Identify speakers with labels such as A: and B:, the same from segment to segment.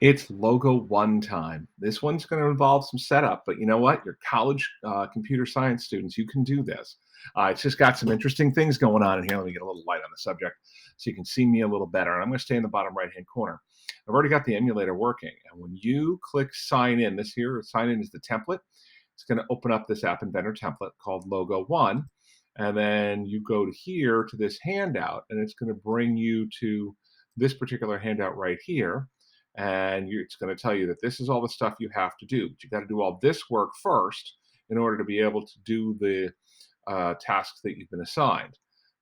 A: It's logo one time. This one's going to involve some setup, but you know what? You're college computer science students. You can do this. It's just got some interesting things going on in here. Let me get a little light on the subject so you can see me a little better. And I'm going to stay in the bottom right hand corner. I've already got the emulator working. And when you click sign in, this here, sign in is the template. It's going to open up this App Inventor template called Logo One. And then you go to here to this handout, and it's going to bring you to this particular handout right here, and it's going to tell you that this is all the stuff you have to do. But you got to do all this work first in order to be able to do the tasks that you've been assigned.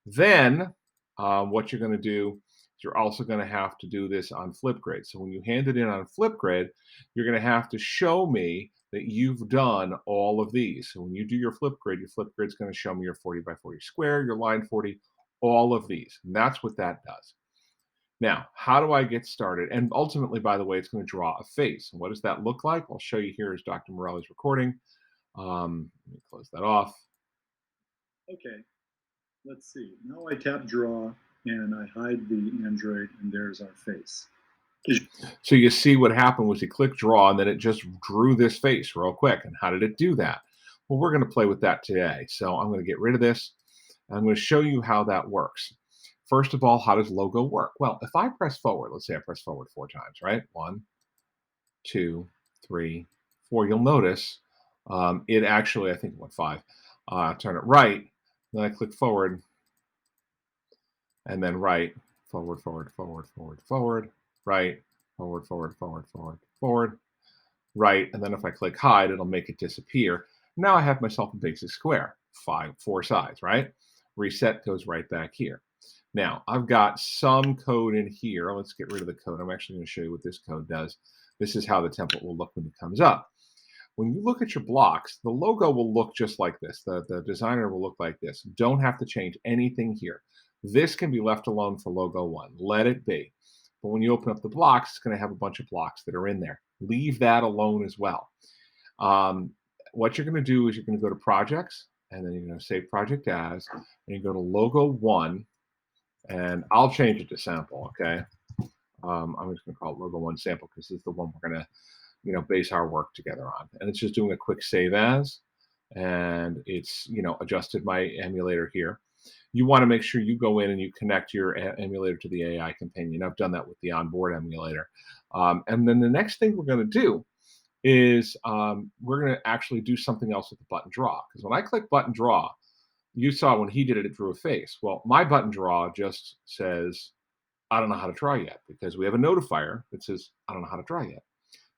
A: Then what you're going to do is you're also going to have to do this on Flipgrid. So when you hand it in on Flipgrid, you're going to have to show me that you've done all of these. So when you do your Flipgrid's going to show me your 40 by 40 square, your line 40, all of these. And that's what that does. Now, how do I get started? And ultimately, by the way, it's going to draw a face. And what does that look like? I'll show you here as Dr. Morelli's recording. Let me close that off.
B: Okay, let's see. Now I tap draw and I hide the Android and there's our face.
A: So you see what happened was he clicked draw and then it just drew this face real quick. And how did it do that? Well, we're going to play with that today. So I'm going to get rid of this. I'm going to show you how that works. First of all, how does logo work? Well, if I press forward, let's say I press forward 4 times, right? 1, 2, 3, 4. You'll notice it actually, I think it went 5. Turn it right, then I click forward, and then right, forward, forward, forward, forward, forward, right, forward, forward, forward, forward, forward, right, and then if I click hide, it'll make it disappear. Now I have myself a basic square, 4 sides, right? Reset goes right back here. Now, I've got some code in here. Let's get rid of the code. I'm actually going to show you what this code does. This is how the template will look when it comes up. When you look at your blocks, the logo will look just like this. The designer will look like this. Don't have to change anything here. This can be left alone for logo one. Let it be. But when you open up the blocks, it's going to have a bunch of blocks that are in there. Leave that alone as well. What you're going to do is you're going to go to projects, and then you're going to save project as, and you go to logo one, and I'll change it to sample, okay? I'm just going to call it logo one sample because it's the one we're going to, base our work together on. And it's just doing a quick save as, and it's, adjusted my emulator here. You want to make sure you go in and you connect your emulator to the AI companion. I've done that with the onboard emulator. And then the next thing we're going to do is we're going to actually do something else with the button draw. Because when I click button draw, you saw when he did it, it drew a face. Well, my button draw just says, I don't know how to draw yet, because we have a notifier that says, I don't know how to draw yet.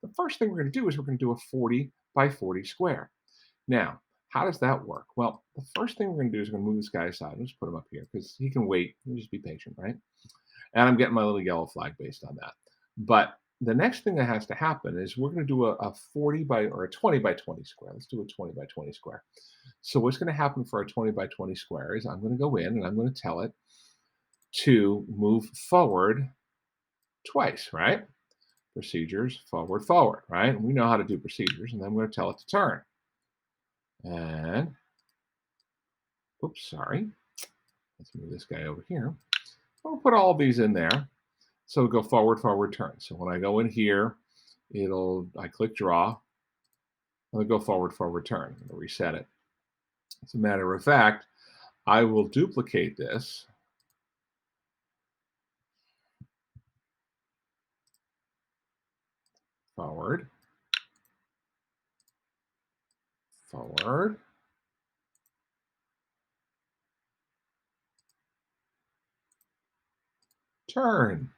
A: The first thing we're going to do is we're going to do a 40 by 40 square. Now, how does that work? Well, the first thing we're going to do is we're going to move this guy aside. Let's put him up here because he can wait. Just be patient, right? And I'm getting my little yellow flag based on that. But the next thing that has to happen is we're going to do a 40 by or a 20 by 20 square. Let's do a 20 by 20 square. So what's going to happen for our 20 by 20 square is I'm going to go in and I'm going to tell it to move forward twice, right? Procedures, forward, forward, right? And we know how to do procedures, and then I'm going to tell it to turn. And, oops, sorry. Let's move this guy over here. I'll put all of these in there. So we'll go forward, forward, turn. So when I go in here, I click draw, and I'll go forward, forward, turn. I'll reset it. As a matter of fact, I will duplicate this. Forward, forward, turn.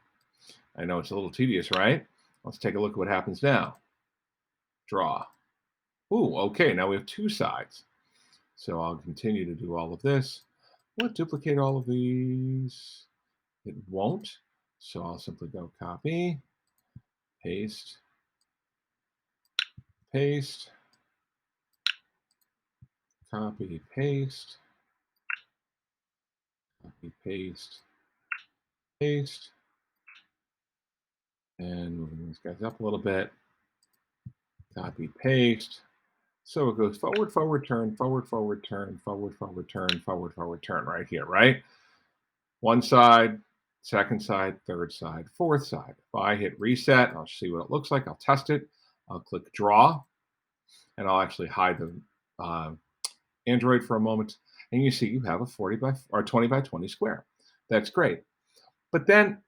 A: I know it's a little tedious, right? Let's take a look at what happens now. Draw. Ooh, okay, now we have 2 sides. So I'll continue to do all of this. Will it duplicate all of these? It won't. So I'll simply go copy, paste, paste, copy, paste, copy, paste, paste. And moving these guys up a little bit. Copy, paste. So it goes forward, forward, turn, forward, forward, turn, forward, forward, turn, forward, forward, turn right here, right? One side, second side, third side, fourth side. If I hit reset, I'll see what it looks like. I'll test it. I'll click draw, and I'll actually hide the uh, Android for a moment. And you see you have a 40 by or 20 by 20 square. That's great. But then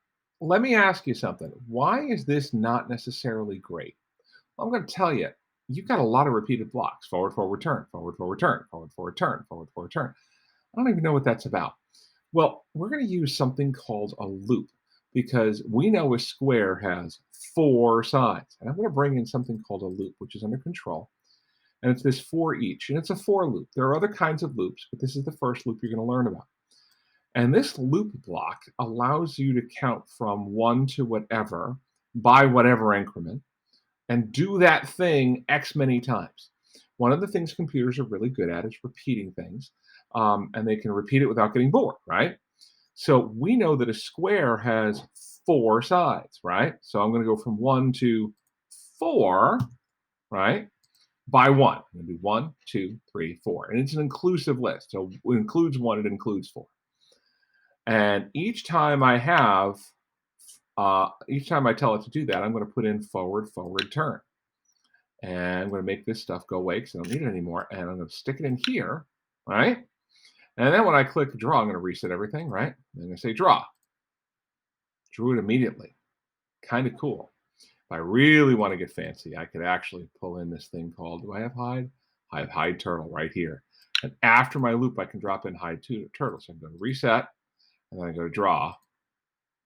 A: let me ask you something. Why is this not necessarily great? Well, I'm going to tell you, you've got a lot of repeated blocks: forward, forward, turn, forward, forward, turn, forward, forward, turn, forward, forward, turn. I don't even know what that's about. Well, we're going to use something called a loop because we know a square has four sides. And I'm going to bring in something called a loop, which is under control. And it's this for each, and it's a for loop. There are other kinds of loops, but this is the first loop you're going to learn about. And this loop block allows you to count from one to whatever by whatever increment and do that thing X many times. One of the things computers are really good at is repeating things, and they can repeat it without getting bored, right? So we know that a square has four sides, right? So I'm going to go from one to four, right? By one. I'm going to do one, two, three, four. And it's an inclusive list. So it includes one, it includes four. And each time I tell it to do that, I'm going to put in forward, forward, turn. And I'm going to make this stuff go away because I don't need it anymore. And I'm going to stick it in here, right? And then when I click draw, I'm going to reset everything, right? I'm going to say draw. Drew it immediately. Kind of cool. If I really want to get fancy, I could actually pull in this thing called, do I have hide? I have hide turtle right here. And after my loop, I can drop in hide turtle. So I'm going to reset, and then I go to draw.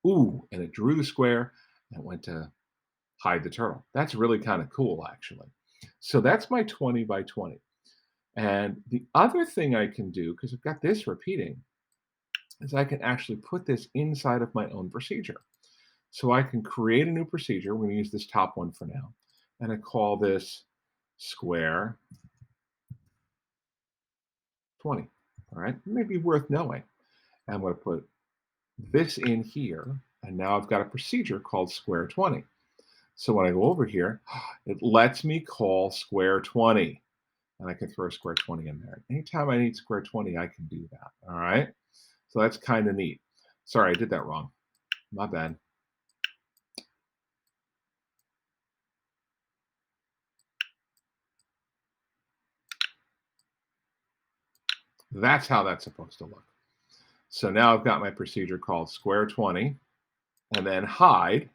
A: Ooh, and it drew the square, and it went to hide the turtle. That's really kind of cool, actually. So that's my 20 by 20. And the other thing I can do, because I've got this repeating, is I can actually put this inside of my own procedure. So I can create a new procedure. We're going to use this top one for now. And I call this square 20. All right, it may be worth knowing. And I'm going to put this in here. And now I've got a procedure called square 20. So when I go over here, it lets me call square 20. And I can throw square 20 in there. Anytime I need square 20, I can do that. All right. So that's kind of neat. Sorry, I did that wrong. My bad. That's how that's supposed to look. So now I've got my procedure called square 20 and then hide.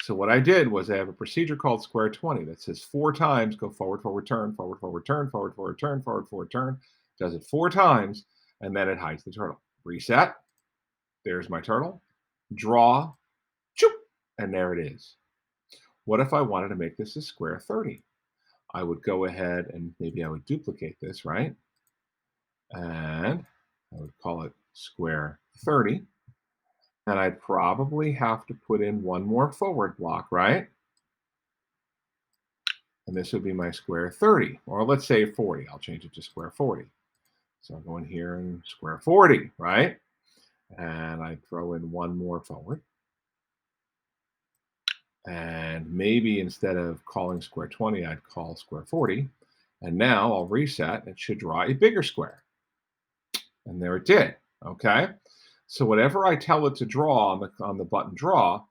A: So what I did was I have a procedure called square 20 that says four times go forward, forward, turn, forward, forward, turn, forward, forward, turn, forward, forward, turn. Does it four times, and then it hides the turtle. Reset. There's my turtle. Draw. Choop, and there it is. What if I wanted to make this a square 30? I would go ahead and maybe I would duplicate this, right? And I would call it square 30. And I'd probably have to put in one more forward block, right? And this would be my square 30, or let's say 40. I'll change it to square 40. So I'll go in here and square 40, right? And I throw in one more forward. And maybe instead of calling square 20, I'd call square 40. And now I'll reset. It should draw a bigger square. And there it did. Okay. So whatever I tell it to draw on the button draw,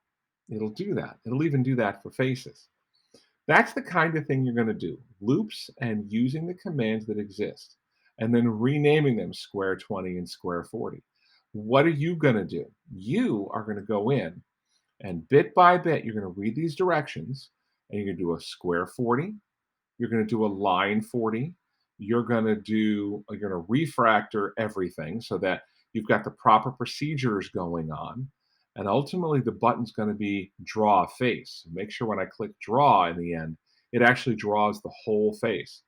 A: it'll do that. It'll even do that for faces. That's the kind of thing you're going to do. Loops and using the commands that exist and then renaming them square 20 and square 40. What are you going to do? You are going to go in and bit by bit, you're going to read these directions and you're going to do a square 40. You're going to do a line 40. You're going to refractor everything so that you've got the proper procedures going on. And ultimately, the button's going to be draw a face. Make sure when I click draw in the end, it actually draws the whole face.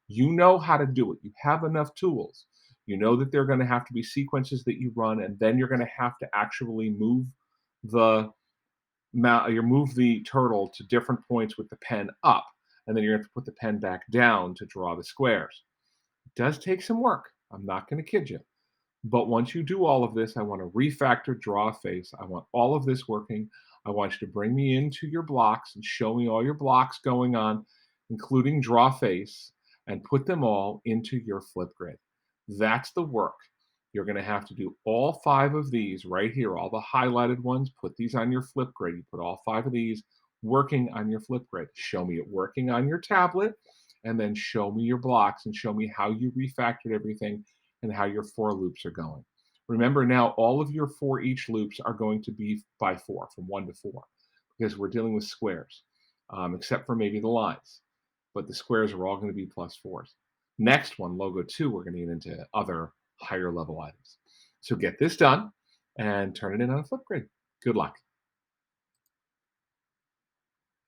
A: You know how to do it. You have enough tools. You know that there are going to have to be sequences that you run, and then you're going to have to actually move the turtle to different points with the pen up, and then you're going to have to put the pen back down to draw the squares. It does take some work. I'm not going to kid you. But once you do all of this, I want to refactor, draw a face. I want all of this working. I want you to bring me into your blocks and show me all your blocks going on, including draw face, and put them all into your flip grid. That's the work. You're going to have to do all 5 of these right here, all the highlighted ones. Put these on your flip grid. You put all 5 of these working on your flip grid. Show me it working on your tablet, and then show me your blocks and show me how you refactored everything and how your for loops are going. Remember now, all of your for each loops are going to be by 4, from 1 to 4, because we're dealing with squares, except for maybe the lines. But the squares are all going to be plus 4s. Next one, logo 2, we're going to get into other higher level items. So get this done and turn it in on a flip grid. Good luck.